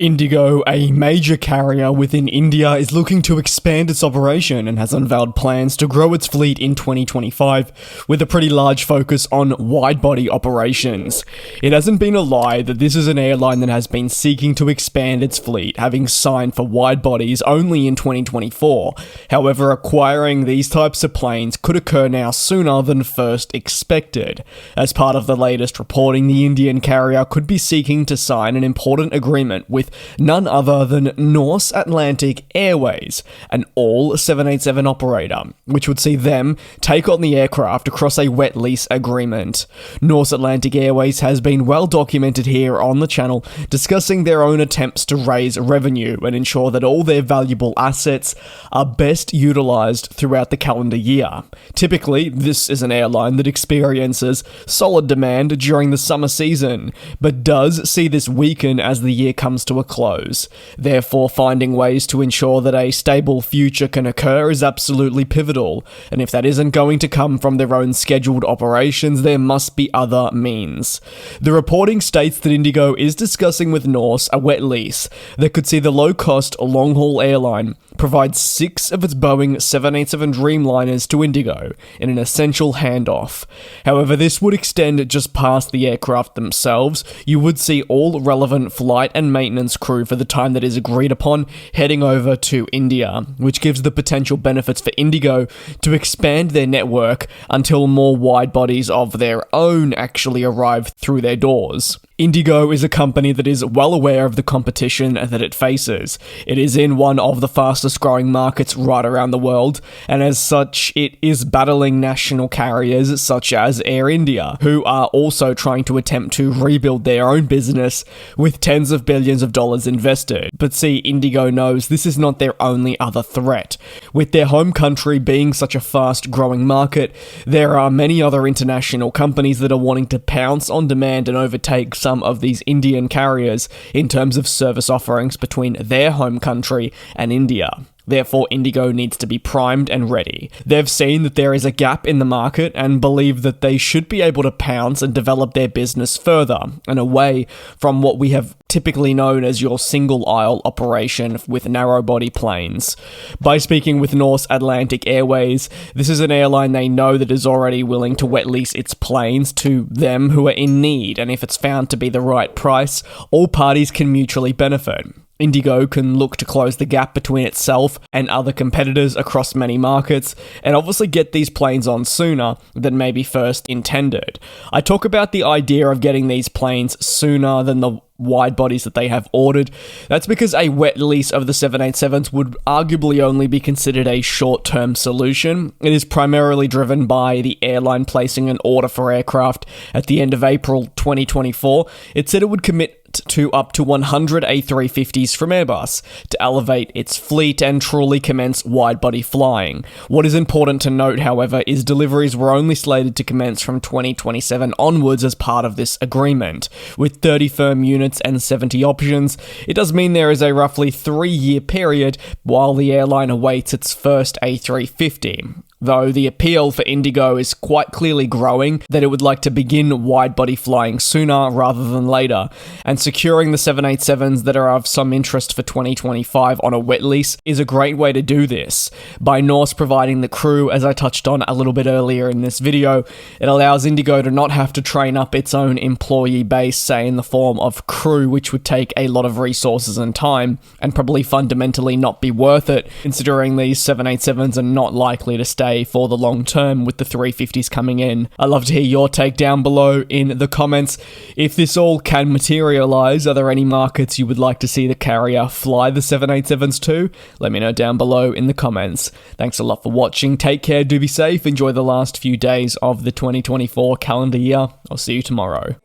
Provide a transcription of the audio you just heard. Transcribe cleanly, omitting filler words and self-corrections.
IndiGo, a major carrier within India, is looking to expand its operation and has unveiled plans to grow its fleet in 2025, with a pretty large focus on wide-body operations. It hasn't been a lie that this is an airline that has been seeking to expand its fleet, having signed for wide-bodies only in 2024. However, acquiring these types of planes could occur now sooner than first expected. As part of the latest reporting, the Indian carrier could be seeking to sign an important agreement with none other than Norse Atlantic Airways, an all 787 operator, which would see them take on the aircraft across a wet lease agreement. Norse Atlantic Airways has been well documented here on the channel, discussing their own attempts to raise revenue and ensure that all their valuable assets are best utilized throughout the calendar year. Typically, this is an airline that experiences solid demand during the summer season, but does see this weaken as the year comes to a close. Therefore, finding ways to ensure that a stable future can occur is absolutely pivotal, and if that isn't going to come from their own scheduled operations, there must be other means. The reporting states that IndiGo is discussing with Norse a wet lease that could see the low-cost long-haul airline provide 6 of its Boeing 787 Dreamliners to IndiGo in an essential handoff. However, this would extend just past the aircraft themselves. You would see all relevant flight and maintenance crew for the time that is agreed upon heading over to India, which gives the potential benefits for IndiGo to expand their network until more wide bodies of their own actually arrive through their doors. IndiGo is a company that is well aware of the competition that it faces. It is in one of the fastest growing markets right around the world, and as such, it is battling national carriers such as Air India, who are also trying to attempt to rebuild their own business with tens of billions of dollars invested. But see, IndiGo knows this is not their only other threat. With their home country being such a fast growing market, there are many other international companies that are wanting to pounce on demand and overtake some of these Indian carriers in terms of service offerings between their home country and India. Therefore, IndiGo needs to be primed and ready. They've seen that there is a gap in the market and believe that they should be able to pounce and develop their business further and away from what we have typically known as your single-aisle operation with narrow-body planes. By speaking with Norse Atlantic Airways, this is an airline they know that is already willing to wet lease its planes to them who are in need, and if it's found to be the right price, all parties can mutually benefit. IndiGo can look to close the gap between itself and other competitors across many markets, and obviously get these planes on sooner than maybe first intended. I talk about the idea of getting these planes sooner than the wide bodies that they have ordered. That's because a wet lease of the 787s would arguably only be considered a short-term solution. It is primarily driven by the airline placing an order for aircraft at the end of April 2024. It said it would commit to up to 100 A350s from Airbus to elevate its fleet and truly commence wide-body flying. What is important to note, however, is deliveries were only slated to commence from 2027 onwards as part of this agreement. With 30 firm units and 70 options, it does mean there is a roughly 3-year period while the airline awaits its first A350. Though the appeal for IndiGo is quite clearly growing, that it would like to begin wide-body flying sooner rather than later, and securing the 787s that are of some interest for 2025 on a wet lease is a great way to do this. By Norse providing the crew, as I touched on a little bit earlier in this video, it allows IndiGo to not have to train up its own employee base, say in the form of crew, which would take a lot of resources and time, and probably fundamentally not be worth it, considering these 787s are not likely to stay for the long term with the 350s coming in. I'd love to hear your take down below in the comments. If this all can materialize, are there any markets you would like to see the carrier fly the 787s to? Let me know down below in the comments. Thanks a lot for watching. Take care, do be safe, enjoy the last few days of the 2024 calendar year. I'll see you tomorrow.